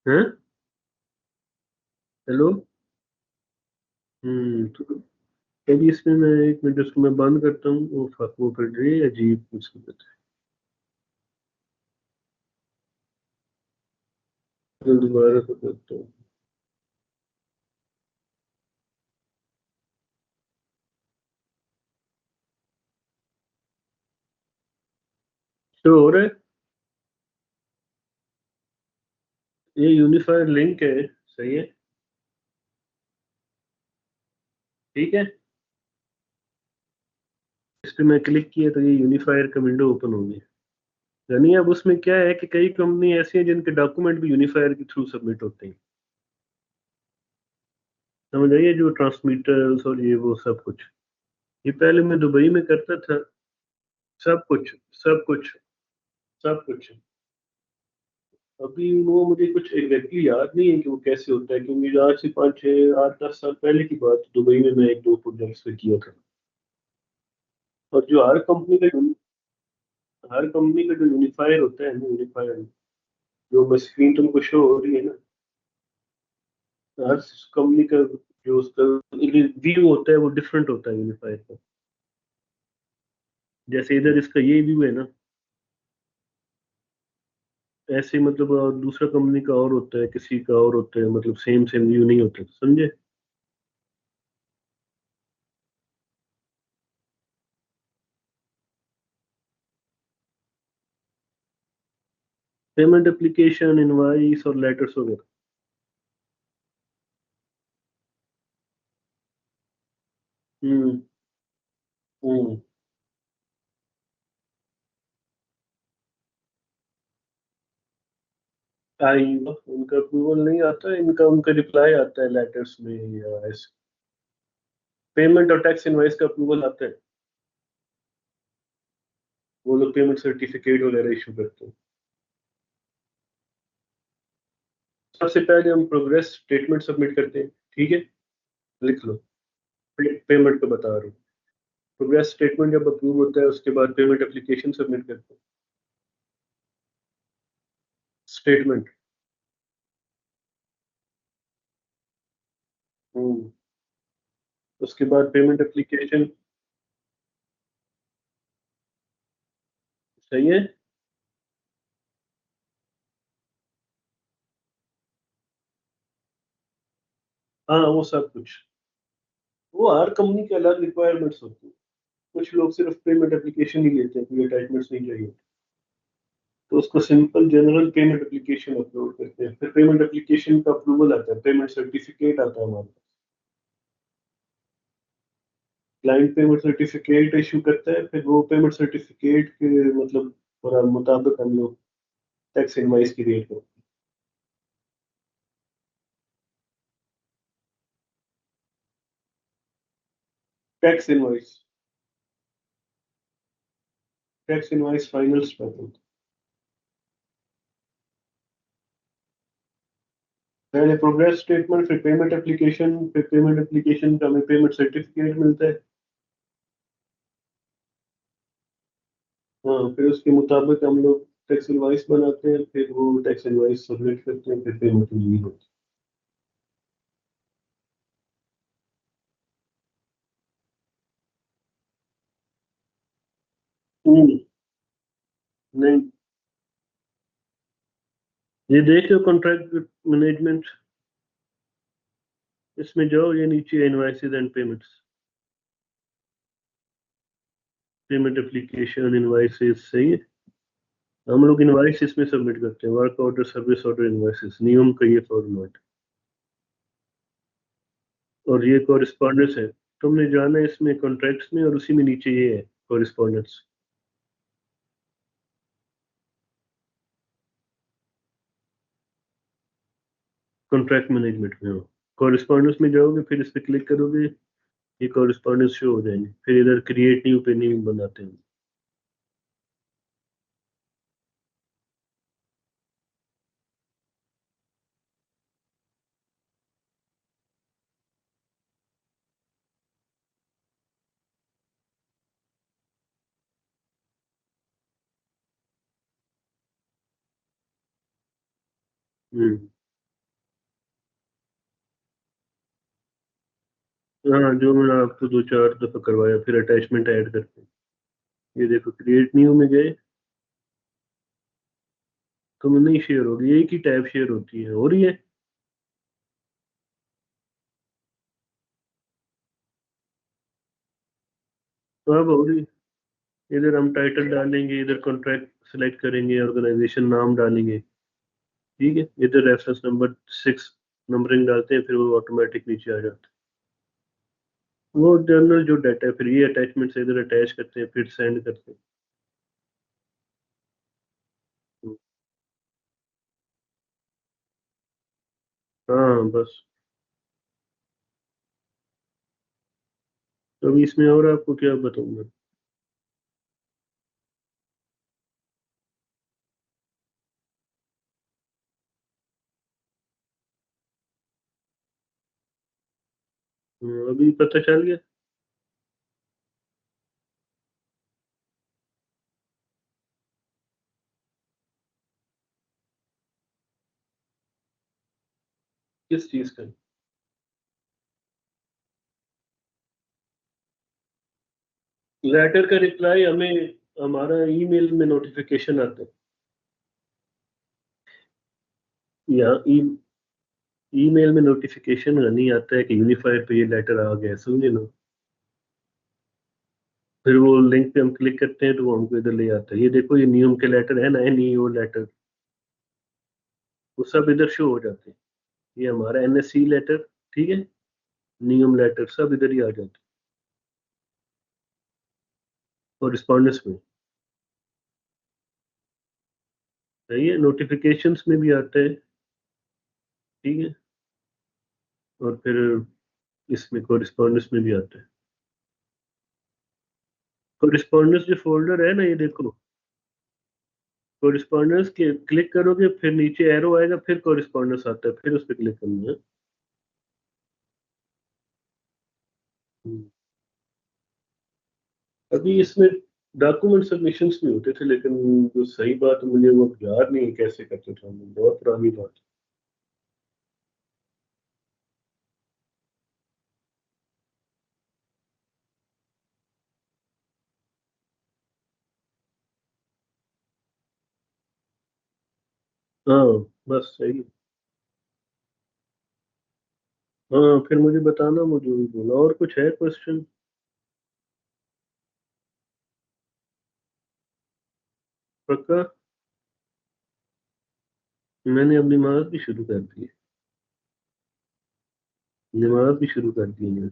हैं? हेलो। तो अभी इसमें मैं 1 मिनट इसको मैं बंद करता हूँ, वो कर रही है अजीब मुसीबत है। मैं दोबारा से करता हूँ। तो हो रहा है। ये यूनिफायर लिंक है। सही है। ठीक है। इस पे मैं क्लिक किया तो ये यूनिफायर का विंडो ओपन हो गया। यानी अब उसमें क्या है कि कई कंपनी ऐसी हैं जिनके डॉक्यूमेंट भी यूनिफायर के थ्रू सबमिट होते हैं। समझ आइए, जो ट्रांसमीटर्स और ये वो सब कुछ। ये पहले मैं दुबई में करता था। सब कुछ, सब कुछ, सब कुछ। अभी वो मुझे कुछ एग्जैक्टली याद नहीं है कि वो कैसे होता है, क्योंकि आज से 5 6 8 10 साल पहले की बात, दुबई में मैं 1 2 प्रोजेक्ट्स पे किया था। और जो हर कंपनी का जो यूनिफायर होता है ना, यूनिफायर जो बस स्क्रीन तुमको शो हो रही है ना, हर कंपनी का जो उसका व्यू होता है वो डिफरेंट होता है यूनिफायर का। जैसे इधर इसका ये व्यू है ना, ऐसे मतलब और दूसरा कंपनी का और होता है, किसी का और होता है, मतलब सेम सेम व्यू नहीं होता, समझे? पेमेंट एप्लीकेशन, इनवाइस और लेटर्स वगैरह। हम्म। हम्म। आई उनका अप्रूवल नहीं आता है, इनका उनका रिप्लाई आता है लेटर्स में या ऐसे। पेमेंट और टैक्स इनवाइस का अप्रूवल आता है। वो लोग पेमेंट सर्टिफिकेट वगैरह इशू करते हैं। सबसे पहले हम प्रोग्रेस स्टेटमेंट सबमिट करते हैं। ठीक है। लिख लो। पेमेंट का बता रहा हूँ। प्रोग्रेस स्टेटमेंट जब अप्रूव होता है उसके बाद पेमेंट एप्लीकेशन सबमिट करते हैं। स्टेटमेंट। हम्म। उसके बाद पेमेंट एप्लीकेशन। सही है। हाँ, वो सब कुछ। वो हर कंपनी के अलग रिक्वायरमेंट्स होती हैं। कुछ लोग सिर्फ पेमेंट एप्लीकेशन ही लेते हैं, कोई अटैचमेंट्स नहीं चाहिए। तो उसको simple general payment application upload करते हैं, फिर पेमेंट एप्लीकेशन का अप्रूवल आता है, पेमेंट सर्टिफिकेट आता है हमारे पास। क्लाइंट पेमेंट सर्टिफिकेट इशू करता है, फिर वो पेमेंट सर्टिफिकेट के मतलब पूरा मुताबिक हम लोग टैक्स इनवाइस की रेट करते हैं। Tax invoice final statement. पहले प्रोग्रेस स्टेटमेंट, फिर पेमेंट एप्लीकेशन, फिर पेमेंट एप्लीकेशन का हमें पेमेंट सर्टिफिकेट मिलता है। हाँ, फिर उसके मुताबिक हम लोग टैक्स इनवाइस बनाते हैं, फिर वो टैक्स इनवाइस सबमिट करते हैं, फिर पेमेंट रिलीज होती है। नहीं, ये देख लो कॉन्ट्रैक्ट मैनेजमेंट। इसमें जाओ, ये नीचे invoices and payments. Payment application invoices, सही है। हम लोग इनवाइस इसमें सबमिट करते हैं, work order, service order, invoices, नियम का ये फॉर्मेट। और ये कॉरिस्पॉन्डेंस है। तुमने जाना है इसमें कॉन्ट्रैक्ट्स में, और उसी में नीचे ये है कॉरिस्पॉन्डेंस। कॉन्ट्रैक्ट मैनेजमेंट में हो, कॉरिस्पॉन्डेंस में जाओगे, फिर इस पे क्लिक करोगे, ये कॉरिस्पॉन्डेंस शो हो जाएंगे, फिर इधर क्रिएट न्यू पे न्यू बनाते हैं। हम्म। हाँ, जो मैंने आपको 2-4 दफा करवाया, फिर अटैचमेंट ऐड करते हैं। ये देखो, क्रिएट न्यू में गए तो मैं नहीं शेयर होगी, एक ही टैब शेयर होती है, हो रही है। तो अब हो रही है। इधर हम टाइटल डालेंगे, इधर कॉन्ट्रैक्ट सेलेक्ट करेंगे, ऑर्गेनाइजेशन नाम डालेंगे। ठीक है, इधर रेफरेंस नंबर 6 नंबरिंग डालते हैं, फिर वो ऑटोमेटिक नीचे आ जाता है। वो जर्नल जो डाटा है, फिर ये अटैचमेंट से इधर अटैच करते हैं, फिर सेंड करते हैं। हम्म, हाँ बस। तो अभी इसमें और आपको क्या बताऊंगा। अभी पता चल गया। किस चीज का? लेटर का रिप्लाई हमें हमारा ईमेल में नोटिफिकेशन आता है। यहाँ ईमेल में नोटिफिकेशन नहीं आता है कि यूनिफाइड पे ये लेटर आ गया है, समझे ना। फिर वो लिंक पे हम क्लिक करते हैं तो वो हमको इधर ले आता है। ये देखो, ये नियम के लेटर है ना, एनईओ लेटर, वो सब इधर शो हो जाते हैं। ये हमारा एनएससी लेटर, ठीक है, नियम लेटर सब इधर ही आ जाते हैं कॉरिस्पॉन्डेंस में। सही है, नोटिफिकेशंस में भी आता है। ठीक है, और फिर इसमें कॉरिस्पॉन्डेंस में भी आता है। कॉरिस्पॉन्डेंस जो फोल्डर है ना, ये देखो, कॉरिस्पॉन्डेंस के क्लिक करोगे, फिर नीचे एरो आएगा, फिर कॉरिस्पॉन्डेंस आता है, फिर उस पर क्लिक करना है। हम्म। अभी इसमें डॉक्यूमेंट सबमिशंस भी होते थे, लेकिन जो सही बात है, मुझे वो याद नहीं है कैसे करते थे हम, बहुत पुरानी बात है। हाँ बस सही है। हाँ, फिर मुझे बताना, मुझे भी बोला, और कुछ है क्वेश्चन? पक्का? मैंने अब नमाज भी शुरू कर दी है। नमाज भी शुरू कर दी है।